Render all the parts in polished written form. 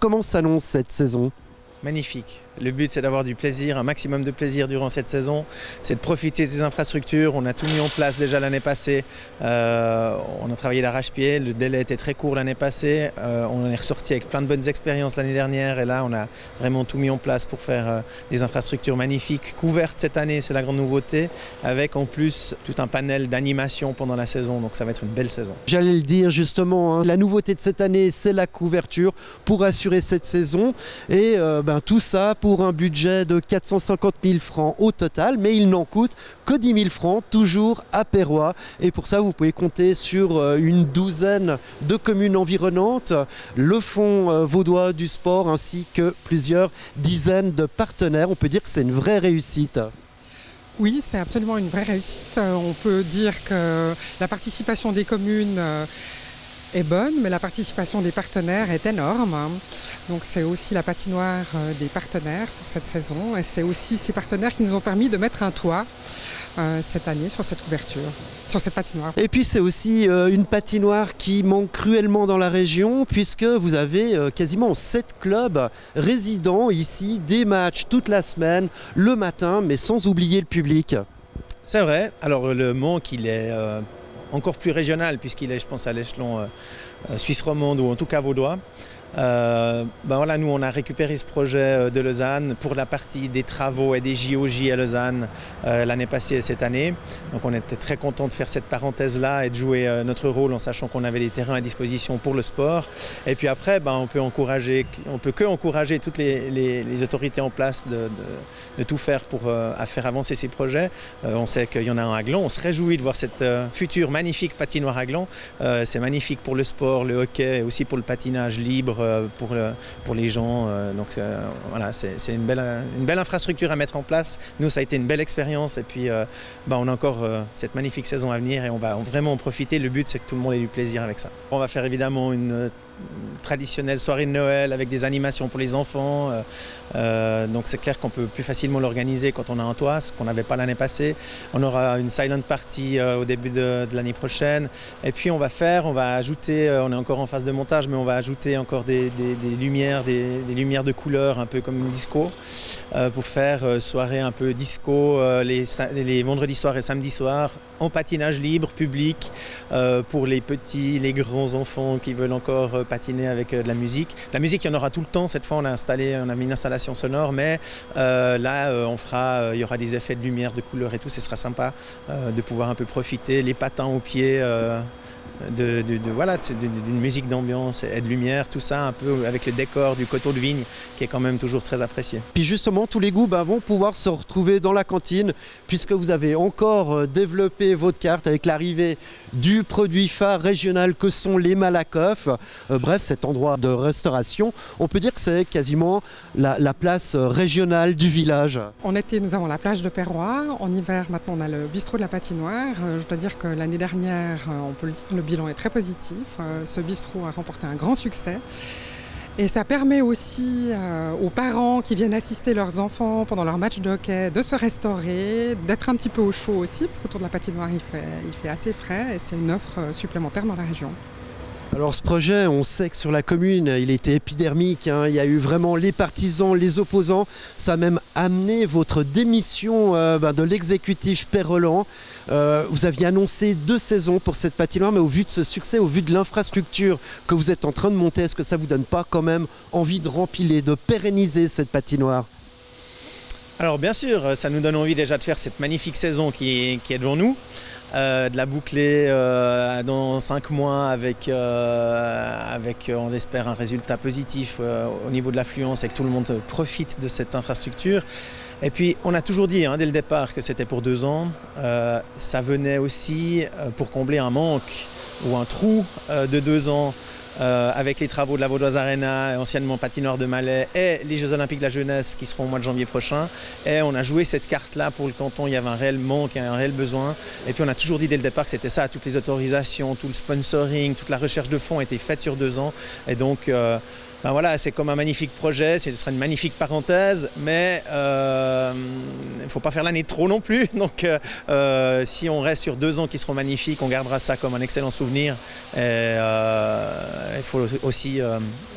comment s'annonce cette saison ? Magnifique. Le but, c'est d'avoir du plaisir, un maximum de plaisir durant cette saison. C'est de profiter des infrastructures. On a tout mis en place déjà l'année passée. On a travaillé d'arrache-pied. Le délai était très court l'année passée. On est ressorti avec plein de bonnes expériences l'année dernière. Et là, on a vraiment tout mis en place pour faire des infrastructures magnifiques. Couvertes cette année, c'est la grande nouveauté. Avec en plus tout un panel d'animation pendant la saison. Donc ça va être une belle saison. J'allais le dire justement, hein, la nouveauté de cette année, c'est la couverture pour assurer cette saison. Et tout ça pour un budget de 450 000 francs au total, mais il n'en coûte que 10 000 francs, toujours à Perrois. Et pour ça, vous pouvez compter sur une douzaine de communes environnantes, le Fonds vaudois du sport, ainsi que plusieurs dizaines de partenaires. On peut dire que c'est une vraie réussite. Oui, c'est absolument une vraie réussite. On peut dire que la participation des communes est bonne, mais la participation des partenaires est énorme. Donc c'est aussi la patinoire des partenaires pour cette saison, et c'est aussi ces partenaires qui nous ont permis de mettre un toit cette année sur cette couverture, sur cette patinoire. Et puis c'est aussi une patinoire qui manque cruellement dans la région, puisque vous avez quasiment 7 clubs résidents ici, des matchs toute la semaine, le matin, mais sans oublier le public. C'est vrai. Alors le manque, il est encore plus régional, puisqu'il est, je pense, à l'échelon suisse romande ou en tout cas vaudois. Voilà, nous on a récupéré ce projet de Lausanne pour la partie des travaux et des JOJ à Lausanne l'année passée et cette année. Donc on était très contents de faire cette parenthèse-là et de jouer notre rôle en sachant qu'on avait des terrains à disposition pour le sport. Et puis après, on peut que encourager toutes les autorités en place de tout faire pour faire avancer ces projets. On sait qu'il y en a un à Gland. On se réjouit de voir cette future magnifique patinoire à Gland. C'est magnifique pour le sport, le hockey et aussi pour le patinage libre. Pour les gens. Donc voilà, c'est une belle infrastructure à mettre en place. Nous, ça a été une belle expérience et puis on a encore cette magnifique saison à venir et on va vraiment en profiter. Le but, c'est que tout le monde ait du plaisir avec ça. On va faire évidemment une traditionnelle soirée de Noël avec des animations pour les enfants. Donc c'est clair qu'on peut plus facilement l'organiser quand on a un toit, ce qu'on n'avait pas l'année passée. On aura une silent party au début de l'année prochaine. Et puis on va ajouter, on est encore en phase de montage, mais on va ajouter encore des lumières, des lumières de couleur, un peu comme une disco, pour faire soirée un peu disco les vendredis soirs et samedis soirs, en patinage libre, public, pour les petits, les grands enfants qui veulent encore patiner avec de la musique. La musique, il y en aura tout le temps. Cette fois, on a mis une installation sonore, mais là, il y aura des effets de lumière, de couleur et tout. Ce sera sympa de pouvoir un peu profiter, les patins aux pieds, d'une musique d'ambiance et de lumière, tout ça un peu avec le décor du coteau de vigne qui est quand même toujours très apprécié. Puis justement, tous les goûts vont pouvoir se retrouver dans la cantine puisque vous avez encore développé votre carte avec l'arrivée du produit phare régional que sont les Malakoff. Bref, cet endroit de restauration, on peut dire que c'est quasiment la place régionale du village. En été, nous avons la plage de Perrois. En hiver, maintenant, on a le bistrot de la patinoire. Je dois dire que l'année dernière, on peut le dire, le bilan est très positif. Ce bistrot a remporté un grand succès. Et ça permet aussi aux parents qui viennent assister leurs enfants pendant leur match de hockey de se restaurer, d'être un petit peu au chaud aussi, parce qu'autour de la patinoire, il fait assez frais et c'est une offre supplémentaire dans la région. Alors ce projet, on sait que sur la commune, il était épidermique, hein. Il y a eu vraiment les partisans, les opposants. Ça a même amené votre démission de l'exécutif Perrolan. Vous aviez annoncé 2 saisons pour cette patinoire, mais au vu de ce succès, au vu de l'infrastructure que vous êtes en train de monter, est-ce que ça ne vous donne pas quand même envie de rempiler, de pérenniser cette patinoire ? Alors bien sûr, ça nous donne envie déjà de faire cette magnifique saison qui est devant nous. De la boucler dans 5 mois avec on espère un résultat positif au niveau de l'affluence et que tout le monde profite de cette infrastructure. Et puis on a toujours dit dès le départ que c'était pour 2 ans. Ça venait aussi pour combler un manque ou un trou de 2 ans. Avec les travaux de la Vaudoise Arena, anciennement patinoire de Malais, et les Jeux Olympiques de la Jeunesse qui seront au mois de janvier prochain. Et on a joué cette carte-là pour le canton, il y avait un réel manque, un réel besoin. Et puis on a toujours dit dès le départ que c'était ça, toutes les autorisations, tout le sponsoring, toute la recherche de fonds était faite sur 2 ans. Et donc Ben voilà, c'est comme un magnifique projet, ce sera une magnifique parenthèse, mais il ne faut pas faire l'année trop non plus. Donc si on reste sur 2 ans qui seront magnifiques, on gardera ça comme un excellent souvenir. Et il faut aussi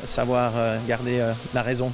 savoir garder la raison.